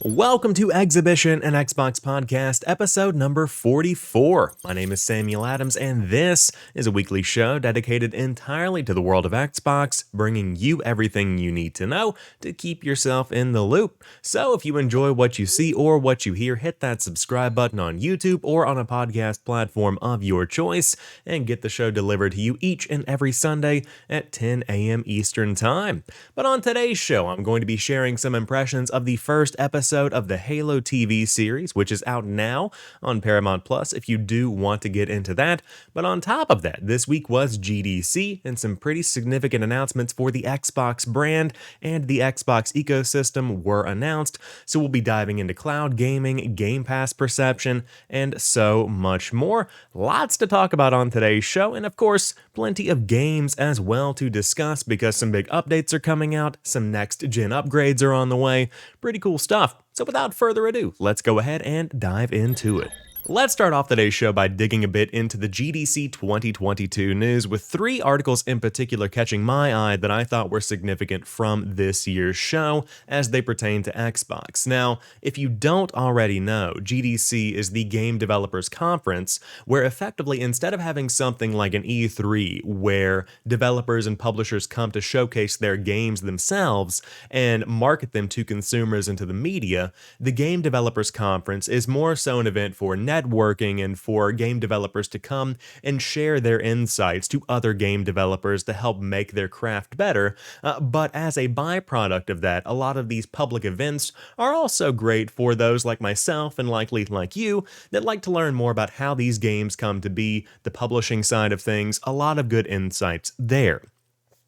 Welcome to Xhibition, an Xbox podcast, episode number 44. My name is Samuel Adams, and this is a weekly show dedicated entirely to the world of Xbox, bringing you everything you need to know to keep yourself in the loop. So if you enjoy what you see or what you hear, hit that subscribe button on YouTube or on a podcast platform of your choice, and get the show delivered to you each and every Sunday at 10 a.m. Eastern Time. But on today's show, I'm going to be sharing some impressions of the first episode of the Halo TV series, which is out now on Paramount Plus if you do want to get into that. But on top of that, this week was GDC and some pretty significant announcements for the Xbox brand and the Xbox ecosystem were announced. So we'll be diving into cloud gaming, Game Pass perception, and so much more. Lots to talk about on today's show, and of course, plenty of games as well to discuss because some big updates are coming out, some next-gen upgrades are on the way. Pretty cool stuff. So without further ado, let's go ahead and dive into it. Let's start off today's show by digging a bit into the GDC 2022 news, with three articles in particular catching my eye that I thought were significant from this year's show as they pertain to Xbox. Now, if you don't already know, GDC is the Game Developers Conference, where effectively instead of having something like an E3 where developers and publishers come to showcase their games themselves and market them to consumers and to the media, the Game Developers Conference is more so an event for networking and for game developers to come and share their insights to other game developers to help make their craft better. But as a byproduct of that, a lot of these public events are also great for those like myself and likely like you that like to learn more about how these games come to be, the publishing side of things, a lot of good insights there.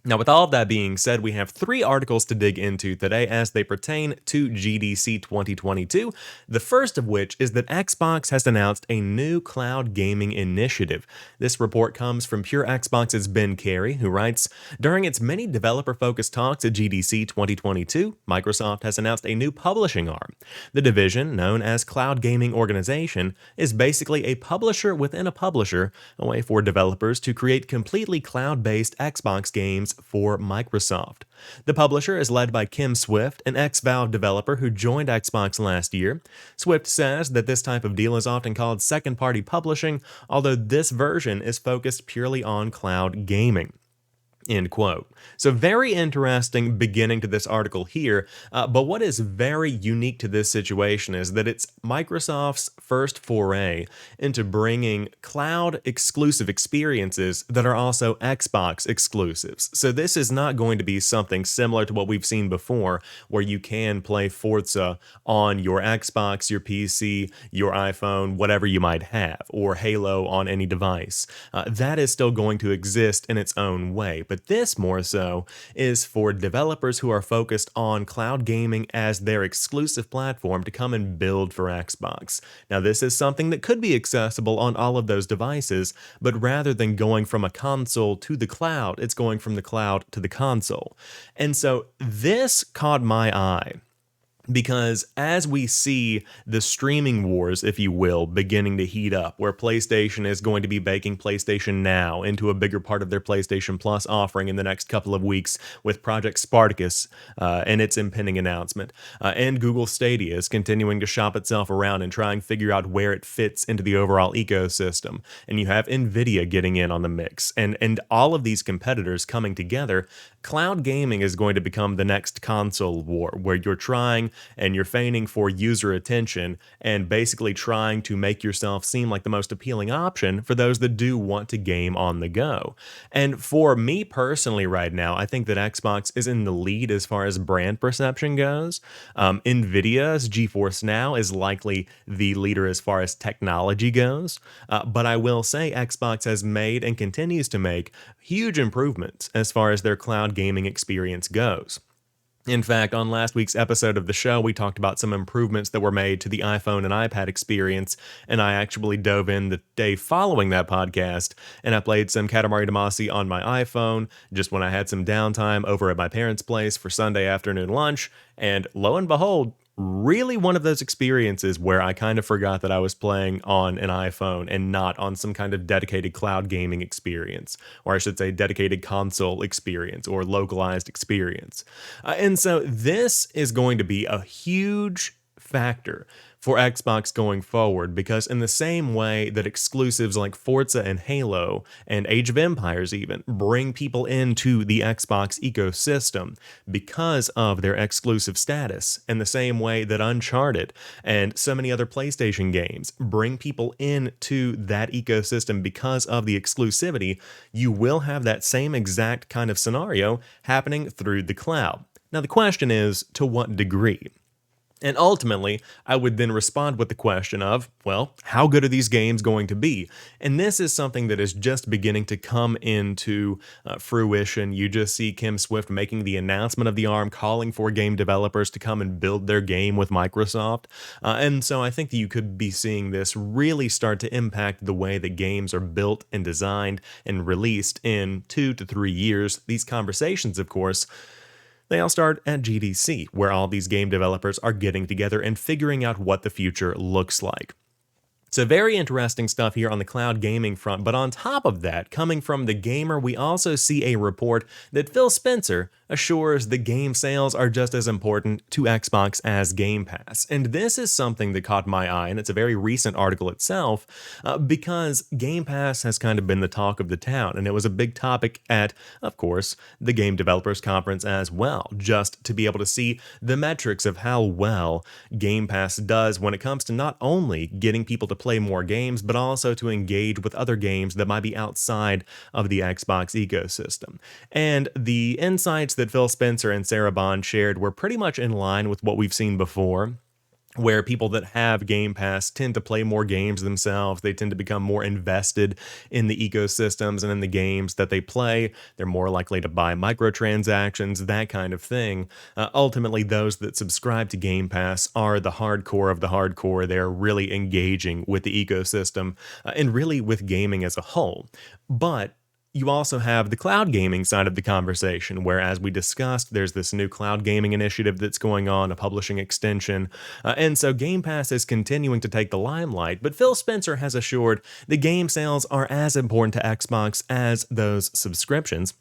Now, with all of that being said, we have three articles to dig into today as they pertain to GDC 2022, the first of which is that Xbox has announced a new cloud gaming initiative. This report comes from Pure Xbox's Ben Carey, who writes, "During its many developer-focused talks at GDC 2022, Microsoft has announced a new publishing arm. The division, known as Cloud Gaming Organization, is basically a publisher within a publisher, a way for developers to create completely cloud-based Xbox games for Microsoft. The publisher is led by Kim Swift, an ex-Valve developer who joined Xbox last year. Swift says that this type of deal is often called second-party publishing, although this version is focused purely on cloud gaming." End quote. So very interesting beginning to this article here, but what is very unique to this situation is that it's Microsoft's first foray into bringing cloud exclusive experiences that are also Xbox exclusives. So this is not going to be something similar to what we've seen before, where you can play Forza on your Xbox, your PC, your iPhone, whatever you might have, or Halo on any device. That is still going to exist in its own way, but this more so is for developers who are focused on cloud gaming as their exclusive platform to come and build for Xbox. Now, this is something that could be accessible on all of those devices, but rather than going from a console to the cloud, it's going from the cloud to the console. And so this caught my eye, because as we see the streaming wars, if you will, beginning to heat up, where PlayStation is going to be baking PlayStation Now into a bigger part of their PlayStation Plus offering in the next couple of weeks with Project Spartacus and its impending announcement, and Google Stadia is continuing to shop itself around and try and figure out where it fits into the overall ecosystem, and you have Nvidia getting in on the mix, and all of these competitors coming together, cloud gaming is going to become the next console war, where you're trying and you're feigning for user attention and basically trying to make yourself seem like the most appealing option for those that do want to game on the go. And for me personally right now, I think that Xbox is in the lead as far as brand perception goes. Nvidia's GeForce Now is likely the leader as far as technology goes, but I will say Xbox has made and continues to make huge improvements as far as their cloud gaming experience goes. In fact, on last week's episode of the show, we talked about some improvements that were made to the iPhone and iPad experience, and I actually dove in the day following that podcast, and I played some Katamari Damacy on my iPhone just when I had some downtime over at my parents' place for Sunday afternoon lunch, and lo and behold, really one of those experiences where I kind of forgot that I was playing on an iPhone and not on some kind of dedicated cloud gaming experience, or I should say dedicated console experience or localized experience. And so this is going to be a huge factor for Xbox going forward, because in the same way that exclusives like Forza and Halo and Age of Empires even bring people into the Xbox ecosystem because of their exclusive status, in the same way that Uncharted and so many other PlayStation games bring people into that ecosystem because of the exclusivity, you will have that same exact kind of scenario happening through the cloud. Now, the question is, to what degree? And ultimately, I would then respond with the question of, well, how good are these games going to be? And this is something that is just beginning to come into fruition. You just see Kim Swift making the announcement of the ARM, calling for game developers to come and build their game with Microsoft. And so I think that you could be seeing this really start to impact the way that games are built and designed and released in 2 to 3 years. These conversations, of course, they all start at GDC, where all these game developers are getting together and figuring out what the future looks like. So very interesting stuff here on the cloud gaming front, but on top of that, coming from The Gamer, we also see a report that Phil Spencer assures the game sales are just as important to Xbox as Game Pass. And this is something that caught my eye, and it's a very recent article itself, because Game Pass has kind of been the talk of the town, and it was a big topic at, of course, the Game Developers Conference as well, just to be able to see the metrics of how well Game Pass does when it comes to not only getting people to play more games, but also to engage with other games that might be outside of the Xbox ecosystem. And the insights that Phil Spencer and Sarah Bond shared were pretty much in line with what we've seen before, where people that have Game Pass tend to play more games themselves. They tend to become more invested in the ecosystems and in the games that they play. They're more likely to buy microtransactions, that kind of thing. Ultimately, those that subscribe to Game Pass are the hardcore of the hardcore. They're really engaging with the ecosystem and really with gaming as a whole. But you also have the cloud gaming side of the conversation, where, as we discussed, there's this new cloud gaming initiative that's going on, a publishing extension, and so Game Pass is continuing to take the limelight, but Phil Spencer has assured the game sales are as important to Xbox as those subscriptions.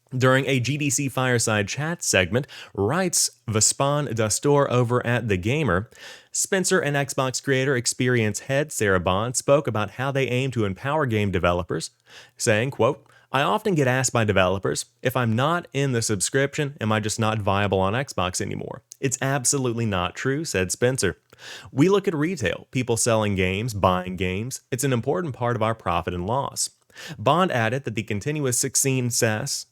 During a GDC Fireside Chat segment, writes Vaspan Dastor over at The Gamer, Spencer and Xbox creator experience head Sarah Bond spoke about how they aim to empower game developers, saying, quote, I often get asked by developers, if I'm not in the subscription, am I just not viable on Xbox anymore? It's absolutely not true, said Spencer. We look at retail, people selling games, buying games. It's an important part of our profit and loss. Bond added that the continuous success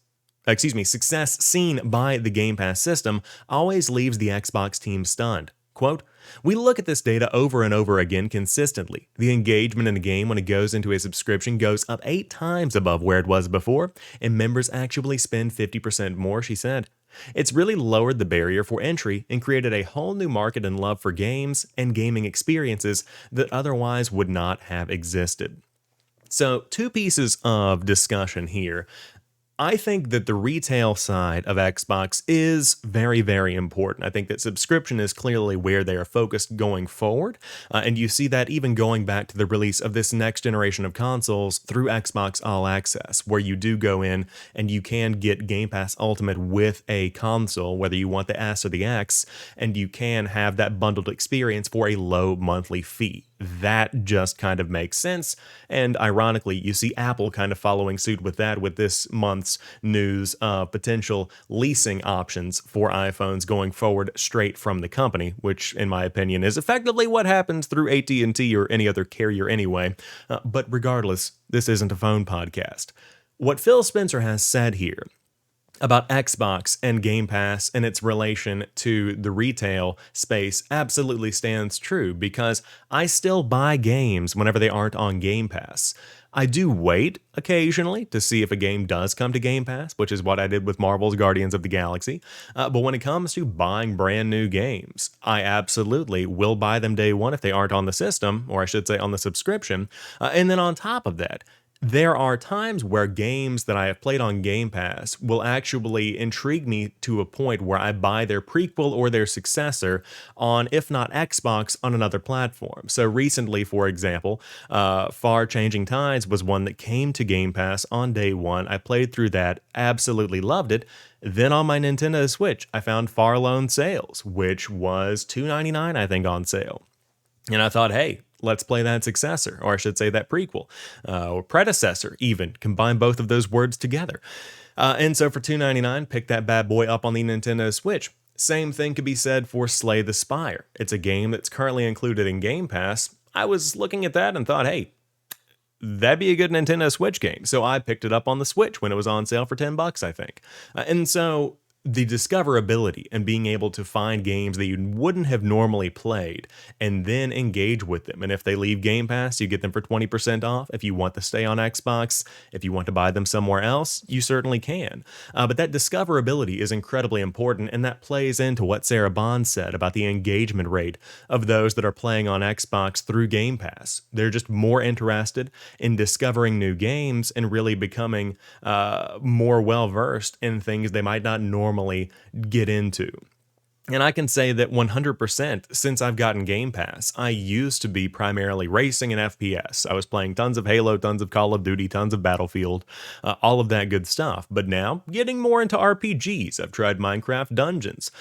seen by the Game Pass system always leaves the Xbox team stunned. Quote, we look at this data over and over again consistently. The engagement in a game when it goes into a subscription goes up 8 times above where it was before, and members actually spend 50% more, she said. It's really lowered the barrier for entry and created a whole new market and love for games and gaming experiences that otherwise would not have existed. So, 2 pieces of discussion here. I think that the retail side of Xbox is very, very important. I think that subscription is clearly where they are focused going forward, and you see that even going back to the release of this next generation of consoles through Xbox All Access, where you do go in and you can get Game Pass Ultimate with a console, whether you want the S or the X, and you can have that bundled experience for a low monthly fee. That just kind of makes sense, and ironically, you see Apple kind of following suit with that with this month's news of potential leasing options for iPhones going forward straight from the company, which in my opinion is effectively what happens through AT&T or any other carrier anyway. But regardless, this isn't a phone podcast. What Phil Spencer has said here about Xbox and Game Pass and its relation to the retail space absolutely stands true, because I still buy games whenever they aren't on Game Pass. I do wait occasionally to see if a game does come to Game Pass, which is what I did with Marvel's Guardians of the Galaxy. But when it comes to buying brand new games, I absolutely will buy them day one if they aren't on the system, or I should say on the subscription. And then on top of that, There are times where games that I have played on Game Pass will actually intrigue me to a point where I buy their prequel or their successor on, if not Xbox, on another platform. So recently, for example, Far Changing Tides was one that came to Game Pass on day one. I played through that, absolutely loved it. Then on my Nintendo Switch, I found Far Lone Sales, which was $2.99, I think, on sale. And I thought, hey, let's play that successor, or I should say that prequel, or predecessor even, combine both of those words together. And so for $2.99, pick that bad boy up on the Nintendo Switch. Same thing could be said for Slay the Spire. It's a game that's currently included in Game Pass. I was looking at that and thought, hey, that'd be a good Nintendo Switch game. So I picked it up on the Switch when it was on sale for $10, I think. And so the discoverability and being able to find games that you wouldn't have normally played and then engage with them. And if they leave Game Pass, you get them for 20% off. If you want to stay on Xbox, if you want to buy them somewhere else, you certainly can. But that discoverability is incredibly important, and that plays into what Sarah Bond said about the engagement rate of those that are playing on Xbox through Game Pass. They're just more interested in discovering new games and really becoming more well-versed in things they might not normally get into. And I can say that 100% since I've gotten Game Pass, I used to be primarily racing and FPS. I was playing tons of Halo, tons of Call of Duty, tons of Battlefield, all of that good stuff. But now, getting more into RPGs. I've tried Minecraft Dungeons,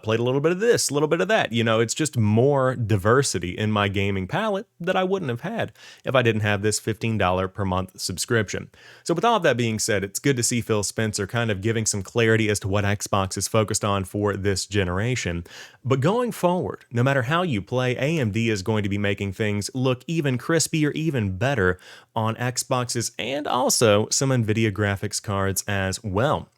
played a little bit of this, a little bit of that. You know, it's just more diversity in my gaming palette that I wouldn't have had if I didn't have this $15 per month subscription. So with all of that being said, it's good to see Phil Spencer kind of giving some clarity as to what Xbox is focused on for this generation. But going forward, no matter how you play, AMD is going to be making things look even crispier, even better on Xboxes and also some NVIDIA graphics cards as well.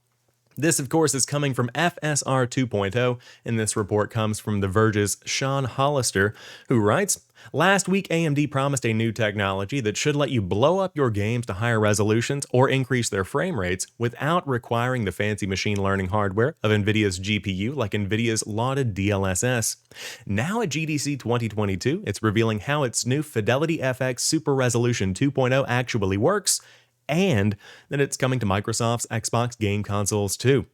This, of course, is coming from FSR 2.0, and this report comes from The Verge's Sean Hollister, who writes, "Last week, AMD promised a new technology that should let you blow up your games to higher resolutions or increase their frame rates without requiring the fancy machine learning hardware of NVIDIA's GPU like NVIDIA's lauded DLSS. Now at GDC 2022, it's revealing how its new Fidelity FX Super Resolution 2.0 actually works, and that it's coming to Microsoft's Xbox game consoles too.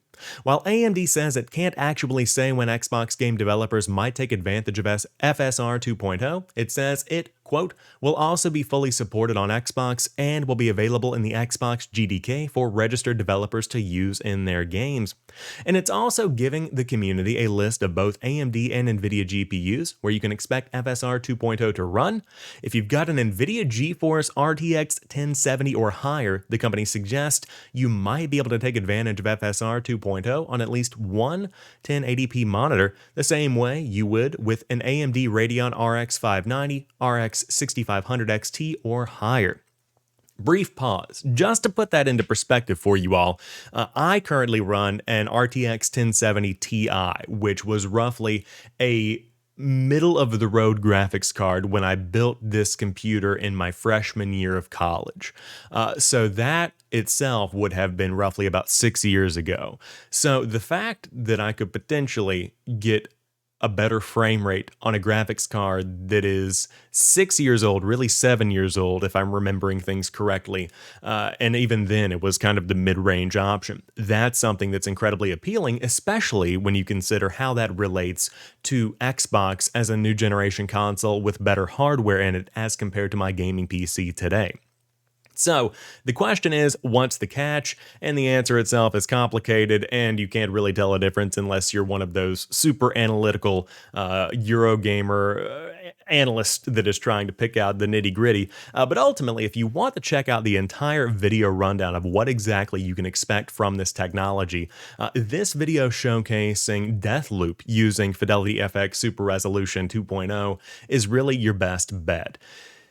While AMD says it can't actually say when Xbox game developers might take advantage of FSR 2.0, it says it, quote, will also be fully supported on Xbox and will be available in the Xbox GDK for registered developers to use in their games. And it's also giving the community a list of both AMD and NVIDIA GPUs where you can expect FSR 2.0 to run. If you've got an NVIDIA GeForce RTX 1070 or higher, the company suggests you might be able to take advantage of FSR 2.0 on at least one 1080p monitor, the same way you would with an AMD Radeon RX 590, RX 6500 XT or higher. Brief pause, just to put that into perspective for you all. I currently run an RTX 1070 Ti, which was roughly a middle-of-the-road graphics card when I built this computer in my freshman year of college. So that itself would have been roughly about 6 years ago. So the fact that I could potentially get a better frame rate on a graphics card that is 6 years old, really 7 years old, if I'm remembering things correctly. And even then, it was kind of the mid-range option. That's something that's incredibly appealing, especially when you consider how that relates to Xbox as a new generation console with better hardware in it as compared to my gaming PC today. So the question is, what's the catch? And the answer itself is complicated, and you can't really tell a difference unless you're one of those super analytical Eurogamer analysts that is trying to pick out the nitty-gritty. But ultimately, if you want to check out the entire video rundown of what exactly you can expect from this technology, this video showcasing Deathloop using Fidelity FX Super Resolution 2.0 is really your best bet.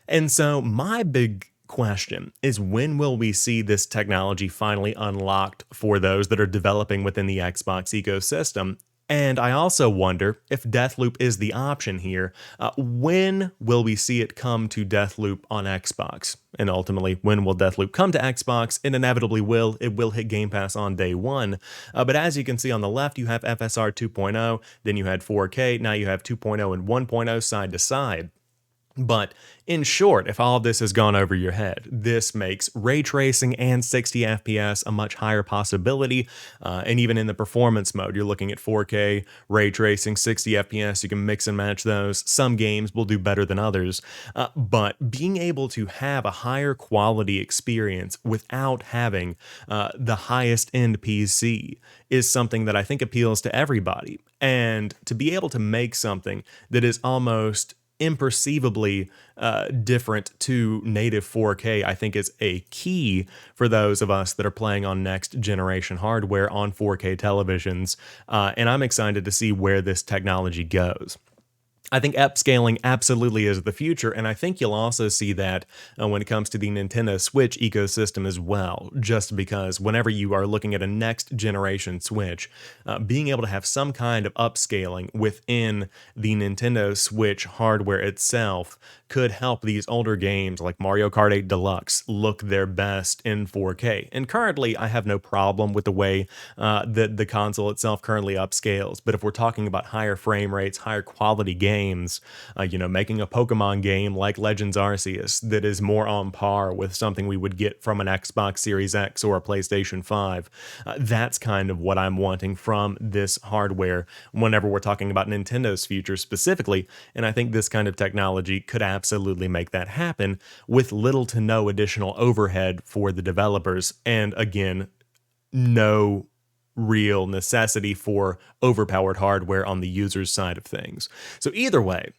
And so my big question is, when will we see this technology finally unlocked for those that are developing within the Xbox ecosystem? And I also wonder if Deathloop is the option here. When will we see it come to Deathloop on Xbox? And ultimately, when will Deathloop come to Xbox? It inevitably will. It will hit Game Pass on day one. But as you can see on the left, you have FSR 2.0, then you had 4K, now you have 2.0 and 1.0 side to side. But in short, if all of this has gone over your head, this makes ray tracing and 60 FPS a much higher possibility. And even in the performance mode, you're looking at 4K, ray tracing, 60 FPS. You can mix and match those. Some games will do better than others. But being able to have a higher quality experience without having the highest end PC is something that I think appeals to everybody. And to be able to make something that is almost imperceivably different to native 4K, I think is a key for those of us that are playing on next generation hardware on 4K televisions. And I'm excited to see where this technology goes. I think upscaling absolutely is the future, and I think you'll also see that when it comes to the Nintendo Switch ecosystem as well, just because whenever you are looking at a next generation Switch, being able to have some kind of upscaling within the Nintendo Switch hardware itself could help these older games like Mario Kart 8 Deluxe look their best in 4K. And currently, I have no problem with the way that the console itself currently upscales, but if we're talking about higher frame rates, higher quality games, making a Pokemon game like Legends Arceus that is more on par with something we would get from an Xbox Series X or a PlayStation 5. That's kind of what I'm wanting from this hardware whenever we're talking about Nintendo's future specifically, and I think this kind of technology could absolutely make that happen with little to no additional overhead for the developers, and again, no real necessity for overpowered hardware on the user's side of things. So either way,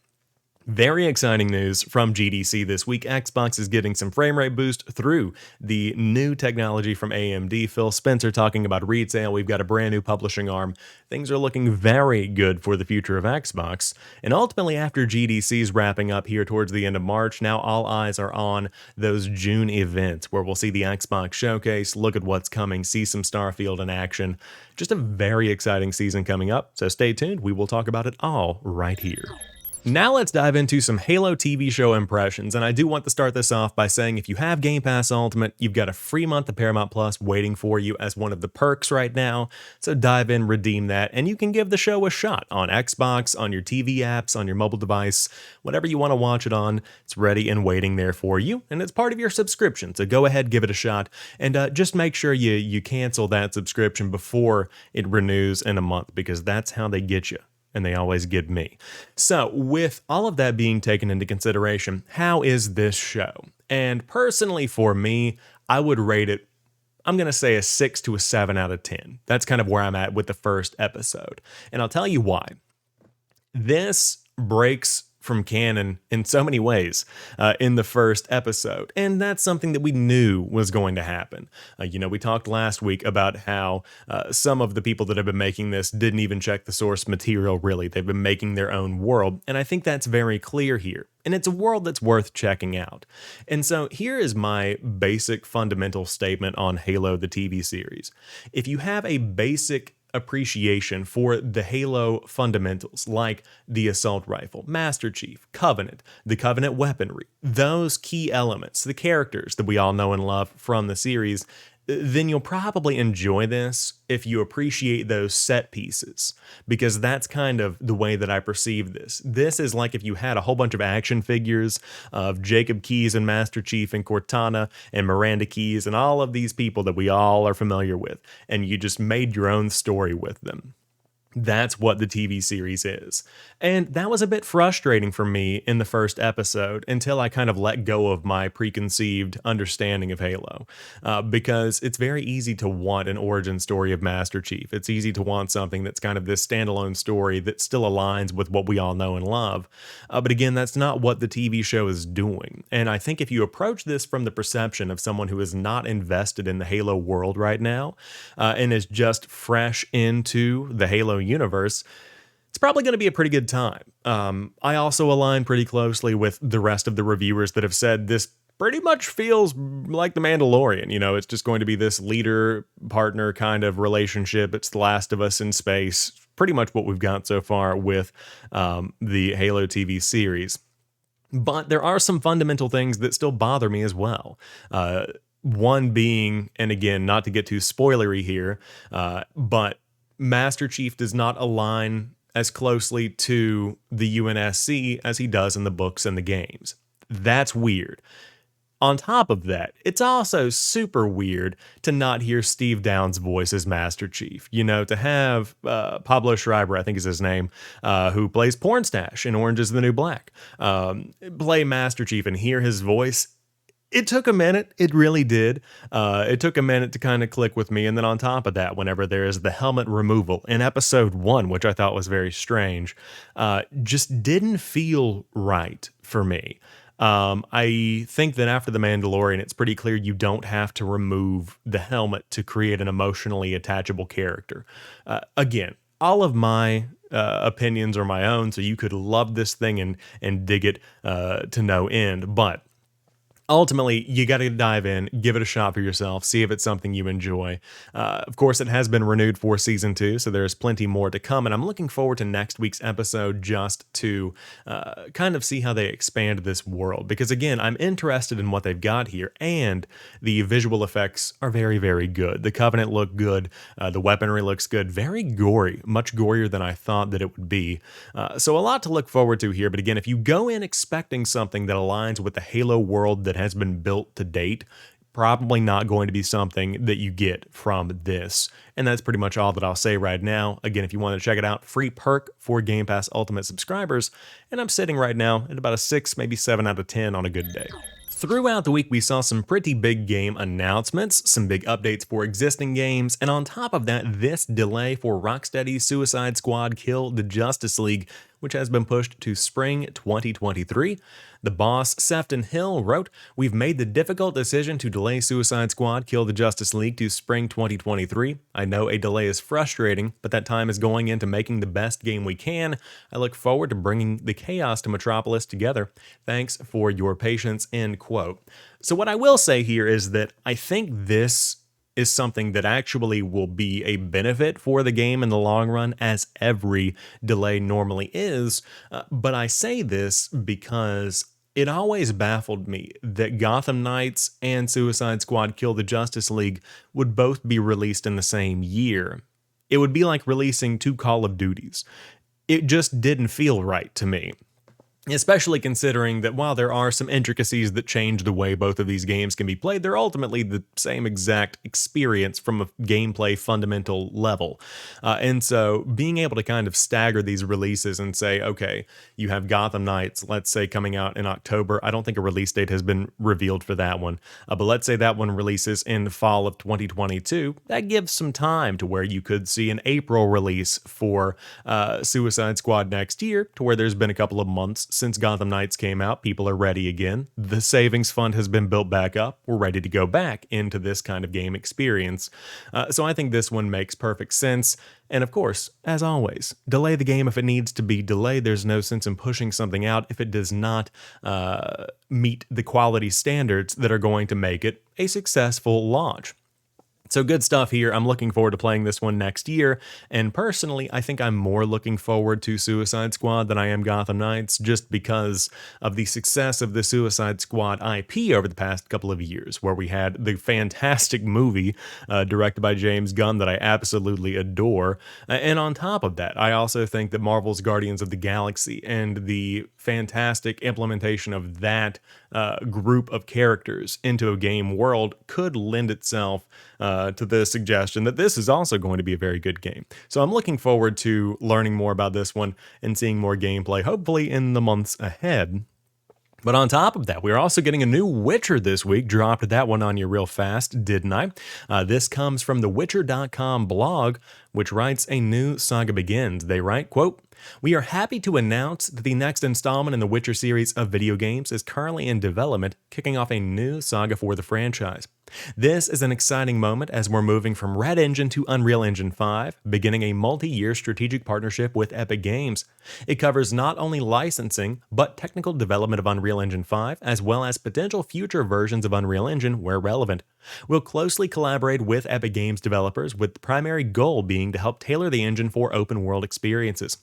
very exciting news from GDC this week. Xbox is getting some frame rate boost through the new technology from AMD. Phil Spencer talking about retail. We've got a brand new publishing arm. Things are looking very good for the future of Xbox. And ultimately, after GDC's wrapping up here towards the end of March, now all eyes are on those June events where we'll see the Xbox showcase, look at what's coming, see some Starfield in action. Just a very exciting season coming up. So stay tuned. We will talk about it all right here. Now let's dive into some Halo TV show impressions, and I do want to start this off by saying if you have Game Pass Ultimate, you've got a free month of Paramount Plus waiting for you as one of the perks right now, so dive in, redeem that, and you can give the show a shot on Xbox, on your TV apps, on your mobile device, whatever you want to watch it on, it's ready and waiting there for you, and it's part of your subscription, so go ahead, give it a shot, and just make sure you cancel that subscription before it renews in a month, because that's how they get you. And they always get me. So with all of that being taken into consideration, how is this show? And personally for me, I would rate it, I'm going to say a 6 to a 7 out of 10. That's kind of where I'm at with the first episode. And I'll tell you why. This breaks from canon in so many ways in the first episode. And that's something that we knew was going to happen. We talked last week about how some of the people that have been making this didn't even check the source material, really. They've been making their own world. And I think that's very clear here. And it's a world that's worth checking out. And so here is my basic fundamental statement on Halo, the TV series. If you have a basic appreciation for the Halo fundamentals like the assault rifle, Master Chief, Covenant, the Covenant weaponry, those key elements, the characters that we all know and love from the series, then you'll probably enjoy this if you appreciate those set pieces, because that's kind of the way that I perceive this. This is like if you had a whole bunch of action figures of Jacob Keyes and Master Chief and Cortana and Miranda Keyes and all of these people that we all are familiar with, and you just made your own story with them. That's what the TV series is. And that was a bit frustrating for me in the first episode until I kind of let go of my preconceived understanding of Halo. Because it's very easy to want an origin story of Master Chief. It's easy to want something that's kind of this standalone story that still aligns with what we all know and love. But again, that's not what the TV show is doing. And I think if you approach this from the perception of someone who is not invested in the Halo world right now, and is just fresh into the Halo universe, it's probably going to be a pretty good time. I also align pretty closely with the rest of the reviewers that have said this pretty much feels like The Mandalorian. It's just going to be this leader-partner kind of relationship. It's The Last of Us in space. Pretty much what we've got so far with the Halo TV series. But there are some fundamental things that still bother me as well. One being, and again, not to get too spoilery here, but Master Chief does not align as closely to the UNSC as he does in the books and the games. That's weird. On top of that, it's also super weird to not hear Steve Downes' voice as Master Chief. You know, to have Pablo Schreiber, I think is his name, who plays Pornstache in Orange is the New Black, play Master Chief and hear his voice. It took a minute. It really did. It took a minute to kind of click with me. And then on top of that, whenever there is the helmet removal in episode 1, which I thought was very strange, just didn't feel right for me. I think that after The Mandalorian, it's pretty clear you don't have to remove the helmet to create an emotionally attachable character. Again, all of my opinions are my own, so you could love this thing and dig it to no end. But ultimately, you got to dive in, give it a shot for yourself, see if it's something you enjoy. Of course, it has been renewed for season 2, so there's plenty more to come, and I'm looking forward to next week's episode just to kind of see how they expand this world, because again, I'm interested in what they've got here, and the visual effects are very, very good. The Covenant look good, the weaponry looks good, very gory, much gorier than I thought that it would be. So a lot to look forward to here, but again, if you go in expecting something that aligns with the Halo world that has been built to date, probably not going to be something that you get from this. And that's pretty much all that I'll say right now. Again, if you want to check it out, free perk for Game Pass Ultimate subscribers. And I'm sitting right now at about a 6, maybe 7 out of 10 on a good day. Throughout the week, we saw some pretty big game announcements, some big updates for existing games, and on top of that, this delay for Rocksteady's Suicide Squad Kill the Justice League, which has been pushed to spring 2023. The boss, Sefton Hill, wrote, "We've made the difficult decision to delay Suicide Squad Kill the Justice League to spring 2023. I know a delay is frustrating, but that time is going into making the best game we can. I look forward to bringing the chaos to Metropolis together. Thanks for your patience," end quote. So what I will say here is that I think this is something that actually will be a benefit for the game in the long run, as every delay normally is. But I say this because it always baffled me that Gotham Knights and Suicide Squad Kill the Justice League would both be released in the same year. It would be like releasing 2 Call of Duties. It just didn't feel right to me. Especially considering that while there are some intricacies that change the way both of these games can be played, they're ultimately the same exact experience from a gameplay fundamental level. And so being able to kind of stagger these releases and say, okay, you have Gotham Knights, let's say coming out in October. I don't think a release date has been revealed for that one, but let's say that one releases in the fall of 2022. That gives some time to where you could see an April release for Suicide Squad next year, to where there's been a couple of months since Gotham Knights came out. People are ready again. The savings fund has been built back up. We're ready to go back into this kind of game experience. So I think this one makes perfect sense. And of course, as always, delay the game if it needs to be delayed. There's no sense in pushing something out if it does not meet the quality standards that are going to make it a successful launch. So good stuff here. I'm looking forward to playing this one next year, and personally, I think I'm more looking forward to Suicide Squad than I am Gotham Knights, just because of the success of the Suicide Squad IP over the past couple of years, where we had the fantastic movie directed by James Gunn that I absolutely adore. And on top of that, I also think that Marvel's Guardians of the Galaxy and the fantastic implementation of that group of characters into a game world could lend itself to the suggestion that this is also going to be a very good game. So I'm looking forward to learning more about this one and seeing more gameplay, hopefully in the months ahead. But on top of that, we're also getting a new Witcher this week. Dropped that one on you real fast, didn't I? This comes from the Witcher.com blog, which writes, "A new saga begins." They write, quote, "We are happy to announce that the next installment in the Witcher series of video games is currently in development, kicking off a new saga for the franchise. This is an exciting moment as we're moving from Red Engine to Unreal Engine 5, beginning a multi-year strategic partnership with Epic Games. It covers not only licensing, but technical development of Unreal Engine 5, as well as potential future versions of Unreal Engine where relevant. We'll closely collaborate with Epic Games developers, with the primary goal being to help tailor the engine for open-world experiences.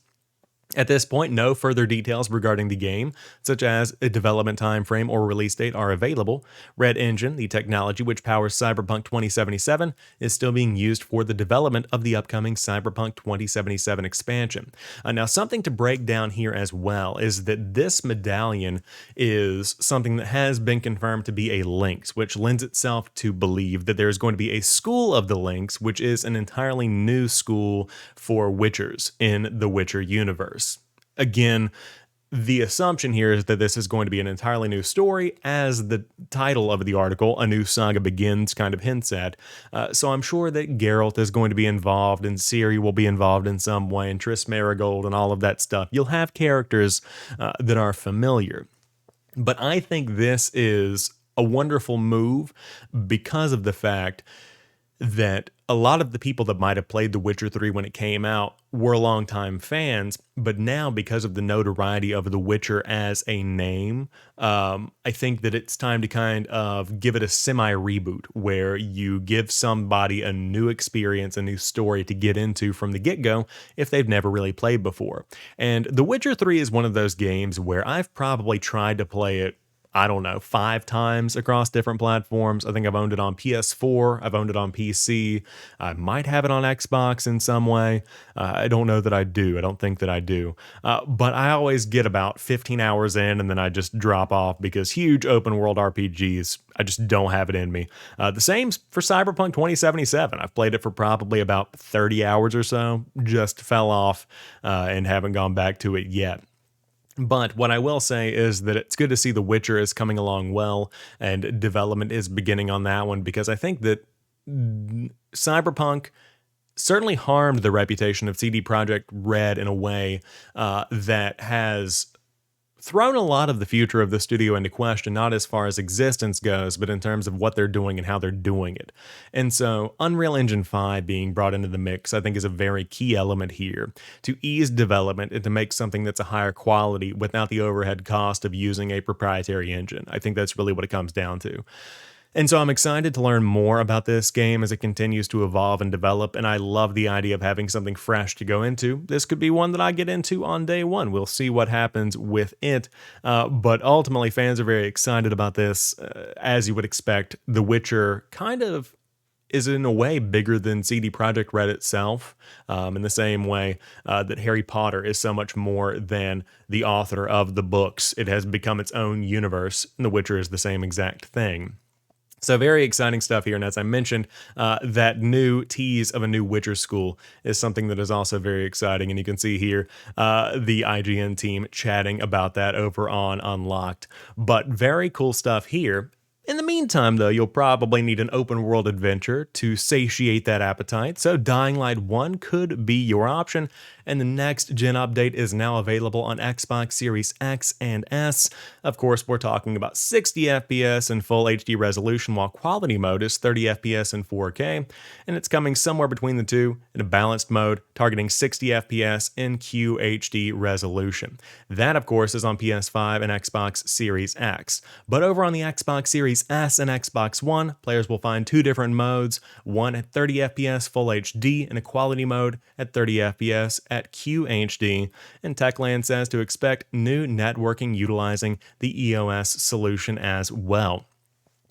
At this point, no further details regarding the game, such as a development timeframe or release date, are available. Red Engine, the technology which powers Cyberpunk 2077, is still being used for the development of the upcoming Cyberpunk 2077 expansion. Now, something to break down here as well is that this medallion is something that has been confirmed to be a Lynx, which lends itself to believe that there's going to be a school of the Lynx, which is an entirely new school for Witchers in the Witcher universe. Again, the assumption here is that this is going to be an entirely new story, as the title of the article, A New Saga Begins, kind of hints at. So I'm sure that Geralt is going to be involved, and Ciri will be involved in some way, and Triss Marigold and all of that stuff. You'll have characters that are familiar. But I think this is a wonderful move because of the fact that a lot of the people that might have played The Witcher 3 when it came out were longtime fans, but now because of the notoriety of The Witcher as a name, I think that it's time to kind of give it a semi-reboot where you give somebody a new experience, a new story to get into from the get-go if they've never really played before. And The Witcher 3 is one of those games where I've probably tried to play it, I don't know, 5 times across different platforms. I think I've owned it on PS4, I've owned it on PC, I might have it on Xbox in some way. I don't know that I do, I don't think that I do. But I always get about 15 hours in and then I just drop off because huge open world RPGs, I just don't have it in me. The same for Cyberpunk 2077. I've played it for probably about 30 hours or so, just fell off and haven't gone back to it yet. But what I will say is that it's good to see The Witcher is coming along well and development is beginning on that one, because I think that Cyberpunk certainly harmed the reputation of CD Projekt Red in a way that has thrown a lot of the future of the studio into question, not as far as existence goes, but in terms of what they're doing and how they're doing it. And so Unreal Engine 5 being brought into the mix, I think, is a very key element here to ease development and to make something that's a higher quality without the overhead cost of using a proprietary engine. I think that's really what it comes down to. And so I'm excited to learn more about this game as it continues to evolve and develop, and I love the idea of having something fresh to go into. This could be one that I get into on day one. We'll see what happens with it, but ultimately fans are very excited about this. As you would expect, The Witcher kind of is in a way bigger than CD Projekt Red itself, in the same way that Harry Potter is so much more than the author of the books. It has become its own universe, and The Witcher is the same exact thing. So very exciting stuff here, and as I mentioned, that new tease of a new Witcher school is something that is also very exciting, and you can see here the IGN team chatting about that over on Unlocked. But very cool stuff here. In the meantime, though, you'll probably need an open-world adventure to satiate that appetite, so Dying Light 1 could be your option, and the next-gen update is now available on Xbox Series X and S. Of course, we're talking about 60 FPS in full HD resolution, while quality mode is 30 FPS in 4K, and it's coming somewhere between the two in a balanced mode, targeting 60 FPS in QHD resolution. That, of course, is on PS5 and Xbox Series X. But over on the Xbox Series S and Xbox One, players will find 2 different modes, one at 30 FPS Full HD and a quality mode at 30 FPS at QHD, and Techland says to expect new networking utilizing the EOS solution as well.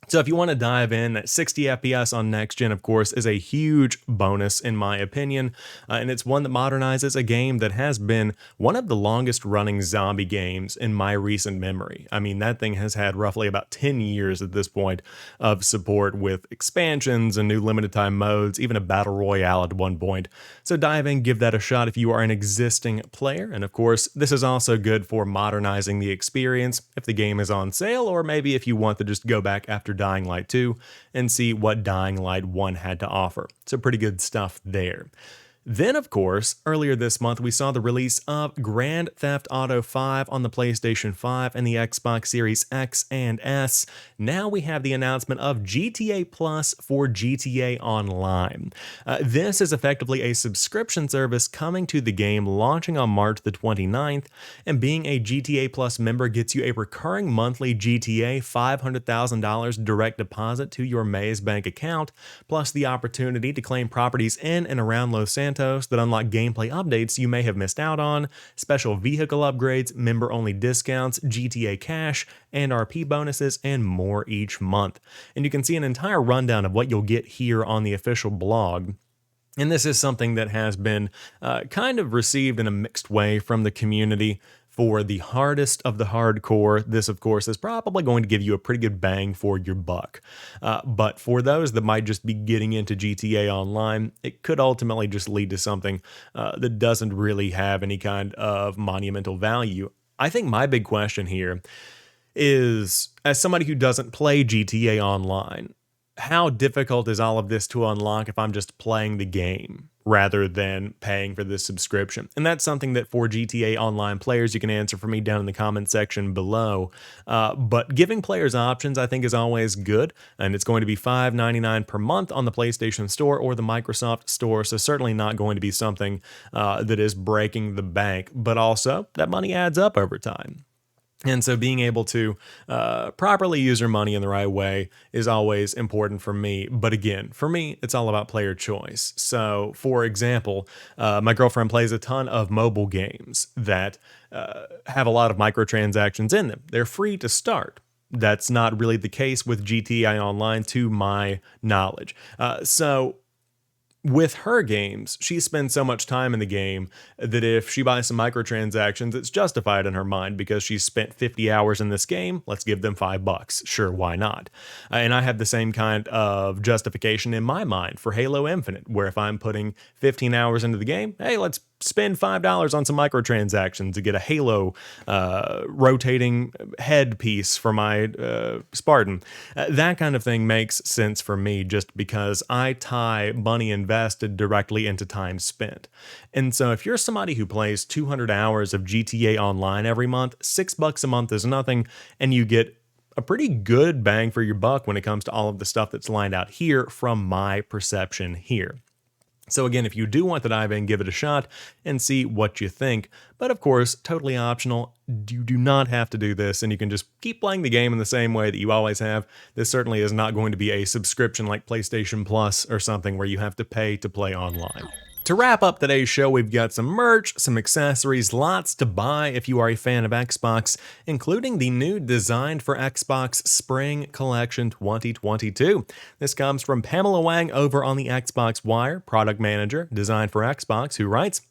So if you want to dive in, 60 FPS on next gen, of course, is a huge bonus in my opinion, and it's one that modernizes a game that has been one of the longest running zombie games in my recent memory. I mean, that thing has had roughly about 10 years at this point of support with expansions and new limited time modes, even a battle royale at one point. So dive in, give that a shot if you are an existing player, and of course, this is also good for modernizing the experience if the game is on sale, or maybe if you want to just go back after Dying Light 2 and see what Dying Light 1 had to offer. So pretty good stuff there. Then, of course, earlier this month, we saw the release of Grand Theft Auto 5 on the PlayStation 5 and the Xbox Series X and S. Now we have the announcement of GTA Plus for GTA Online. This is effectively a subscription service coming to the game, launching on March the 29th, and being a GTA Plus member gets you a recurring monthly GTA $500,000 direct deposit to your Maze Bank account, plus the opportunity to claim properties in and around Los Santos Santos that unlock gameplay updates you may have missed out on, special vehicle upgrades, member-only discounts, GTA cash, and RP bonuses, and more each month. And you can see an entire rundown of what you'll get here on the official blog. And this is something that has been kind of received in a mixed way from the community. For the hardest of the hardcore, this, of course, is probably going to give you a pretty good bang for your buck. But for those that might just be getting into GTA Online, it could ultimately just lead to something that doesn't really have any kind of monumental value. I think my big question here is, as somebody who doesn't play GTA Online, how difficult is all of this to unlock if I'm just playing the game rather than paying for this subscription? And that's something that for GTA Online players, you can answer for me down in the comment section below. But giving players options, I think, is always good. And it's going to be $5.99 per month on the PlayStation Store or the Microsoft Store. So certainly not going to be something that is breaking the bank. But also, that money adds up over time. And so being able to properly use your money in the right way is always important for me. But again, for me, it's all about player choice. So, for example, my girlfriend plays a ton of mobile games that have a lot of microtransactions in them. They're free to start. That's not really the case with GTA Online, to my knowledge. So with her games, she spends so much time in the game that if she buys some microtransactions, it's justified in her mind because she's spent 50 hours in this game. Let's give them $5. Sure, why not? And I have the same kind of justification in my mind for Halo Infinite, where if I'm putting 15 hours into the game, hey, let's spend $5 on some microtransactions to get a Halo rotating head piece for my Spartan. That kind of thing makes sense for me just because I tie money invested directly into time spent. And so if you're somebody who plays 200 hours of GTA Online every month, $6 a month is nothing, and you get a pretty good bang for your buck when it comes to all of the stuff that's lined out here from my perception here. So again, if you do want to dive in, give it a shot and see what you think. But of course, totally optional. You do not have to do this, and you can just keep playing the game in the same way that you always have. This certainly is not going to be a subscription like PlayStation Plus or something where you have to pay to play online. To wrap up today's show, we've got some merch, some accessories, lots to buy if you are a fan of Xbox, including the new Designed for Xbox Spring Collection 2022. This comes from Pamela Wang over on the Xbox Wire, product manager, Designed for Xbox, who writes,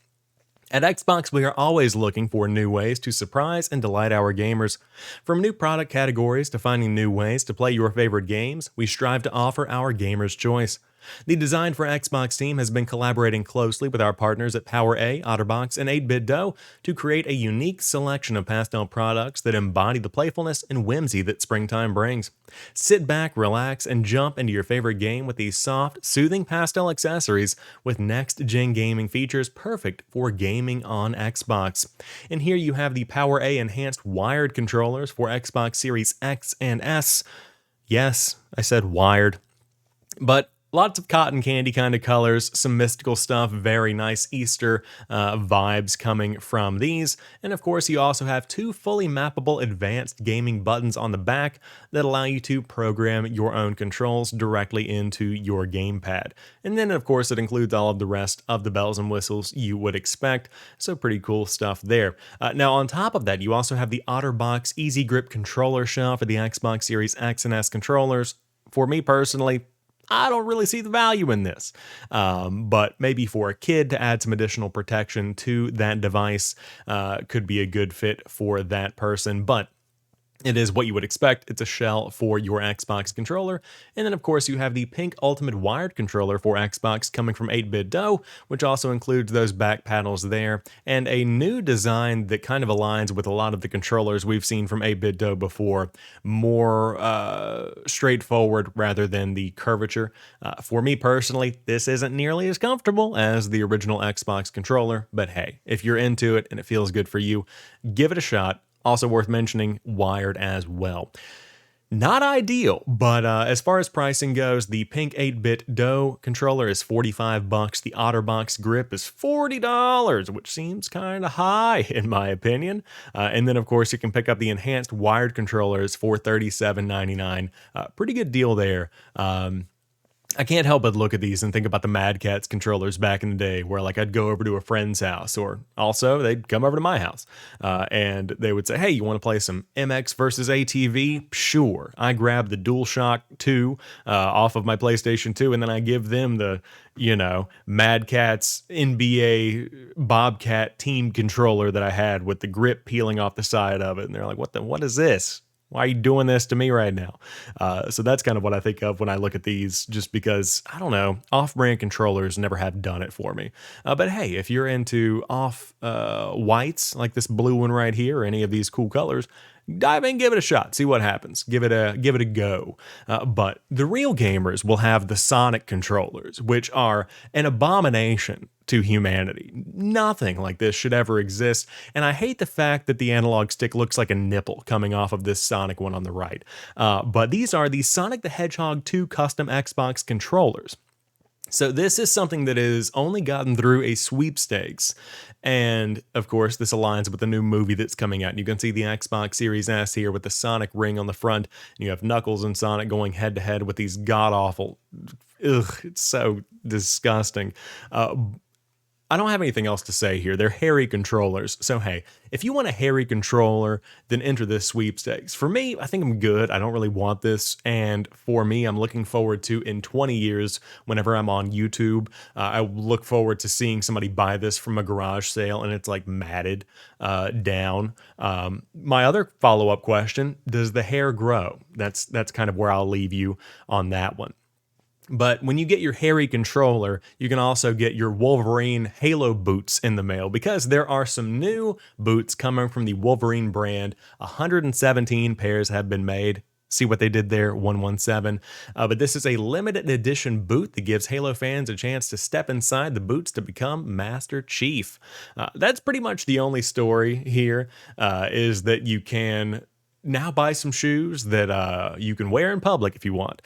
"At Xbox, we are always looking for new ways to surprise and delight our gamers. From new product categories to finding new ways to play your favorite games, we strive to offer our gamers choice. The Design for Xbox team has been collaborating closely with our partners at PowerA, Otterbox, and 8-Bit Dough to create a unique selection of pastel products that embody the playfulness and whimsy that springtime brings. Sit back, relax, and jump into your favorite game with these soft, soothing pastel accessories with next-gen gaming features perfect for gaming on Xbox. And here you have the PowerA enhanced wired controllers for Xbox Series X and S. Yes, I said wired. But lots of cotton candy kind of colors, some mystical stuff, very nice Easter vibes coming from these. And of course, you also have two fully mappable advanced gaming buttons on the back that allow you to program your own controls directly into your gamepad. And then, of course, it includes all of the rest of the bells and whistles you would expect. So pretty cool stuff there. Now, on top of that, you also have the Otterbox Easy Grip controller shell for the Xbox Series X and S controllers. For me personally, I don't really see the value in this, but maybe for a kid to add some additional protection to that device could be a good fit for that person. But it is what you would expect. It's a shell for your Xbox controller. And then, of course, you have the pink Ultimate wired controller for Xbox coming from 8-Bit Dough, which also includes those back paddles there, and a new design that kind of aligns with a lot of the controllers we've seen from 8-Bit Dough before. More straightforward rather than the curvature. For me personally, this isn't nearly as comfortable as the original Xbox controller, but hey, if you're into it and it feels good for you, give it a shot. Also worth mentioning, wired as well. Not ideal, but as far as pricing goes, the pink 8-Bit Dough controller is $45. The Otterbox grip is $40, which seems kind of high in my opinion. And then, of course, you can pick up the enhanced wired controllers for $37.99. Pretty good deal there. I can't help but look at these and think about the Mad Catz controllers back in the day where like I'd go over to a friend's house or also they'd come over to my house and they would say, hey, you want to play some MX versus ATV? Sure. I grab the DualShock 2 off of my PlayStation 2 and then I give them the, Mad Catz NBA Bobcat team controller that I had with the grip peeling off the side of it. And they're like, what is this? Why are you doing this to me right now? So that's kind of what I think of when I look at these, just because, I don't know, off-brand controllers never have done it for me. But hey, if you're into whites, like this blue one right here, or any of these cool colors, dive in, give it a shot, see what happens. Give it a go. But the real gamers will have the Sonic controllers, which are an abomination to humanity. Nothing like this should ever exist, and I hate the fact that the analog stick looks like a nipple coming off of this Sonic one on the right. But these are the Sonic the Hedgehog 2 custom Xbox controllers. So this is something that has only gotten through a sweepstakes. And of course, this aligns with the new movie that's coming out. You can see the Xbox Series S here with the Sonic ring on the front. You have Knuckles and Sonic going head to head with these god-awful, it's so disgusting. I don't have anything else to say here. They're hairy controllers. So hey, if you want a hairy controller, then enter this sweepstakes. For me, I think I'm good. I don't really want this. And for me, I'm looking forward to, in 20 years, whenever I'm on YouTube, I look forward to seeing somebody buy this from a garage sale and it's like matted down. My other follow-up question, does the hair grow? That's kind of where I'll leave you on that one. But when you get your hairy controller, you can also get your Wolverine Halo boots in the mail, because there are some new boots coming from the Wolverine brand. 117 pairs have been made. See what they did there, 117. But this is a limited edition boot that gives Halo fans a chance to step inside the boots to become Master Chief. That's pretty much the only story here, is that you can now buy some shoes that you can wear in public if you want.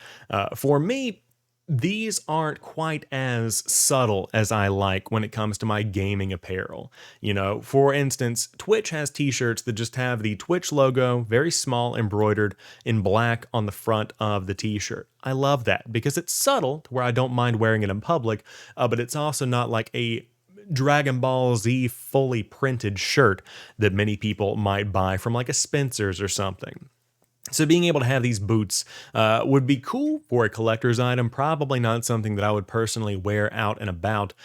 For me, these aren't quite as subtle as I like when it comes to my gaming apparel. For instance, Twitch has t-shirts that just have the Twitch logo, very small, embroidered in black on the front of the t-shirt. I love that because it's subtle to where I don't mind wearing it in public, but it's also not like a Dragon Ball Z fully printed shirt that many people might buy from like a Spencer's or something. So being able to have these boots would be cool for a collector's item, probably not something that I would personally wear out and about,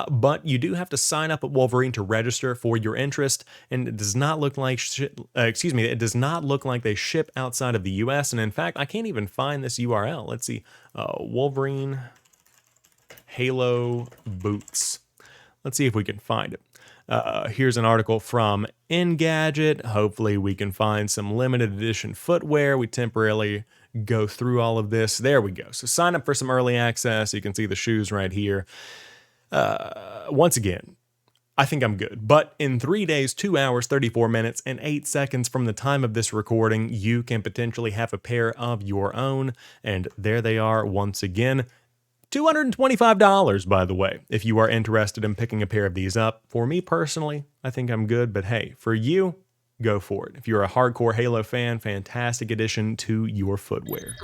but you do have to sign up at Wolverine to register for your interest, and it does not look like, it does not look like they ship outside of the US, and in fact, I can't even find this URL. Let's see, Wolverine Halo boots. Let's see if we can find it. Here's an article from Engadget. Hopefully we can find some limited edition footwear. We temporarily go through all of this. There we go. So sign up for some early access. You can see the shoes right here. Once again, I think I'm good. But in 3 days, 2 hours, 34 minutes, and 8 seconds from the time of this recording, you can potentially have a pair of your own. And there they are once again. $225, by the way, if you are interested in picking a pair of these up. For me personally, I think I'm good, but hey, for you, go for it. If you're a hardcore Halo fan, fantastic addition to your footwear.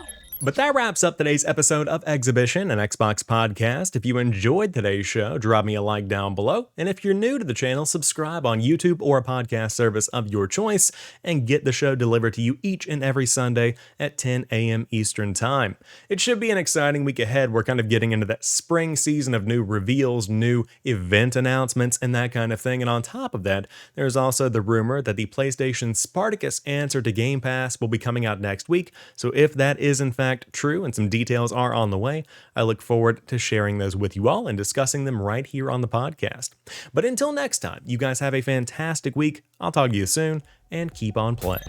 But that wraps up today's episode of Xhibition, an Xbox podcast. If you enjoyed today's show, drop me a like down below. And if you're new to the channel, subscribe on YouTube or a podcast service of your choice and get the show delivered to you each and every Sunday at 10 a.m. Eastern Time. It should be an exciting week ahead. We're kind of getting into that spring season of new reveals, new event announcements, and that kind of thing. And on top of that, there's also the rumor that the PlayStation Spartacus answer to Game Pass will be coming out next week. So if that is in fact true and some details are on the way, I look forward to sharing those with you all and discussing them right here on the podcast. But until next time, you guys have a fantastic week. I'll talk to you soon, and keep on playing.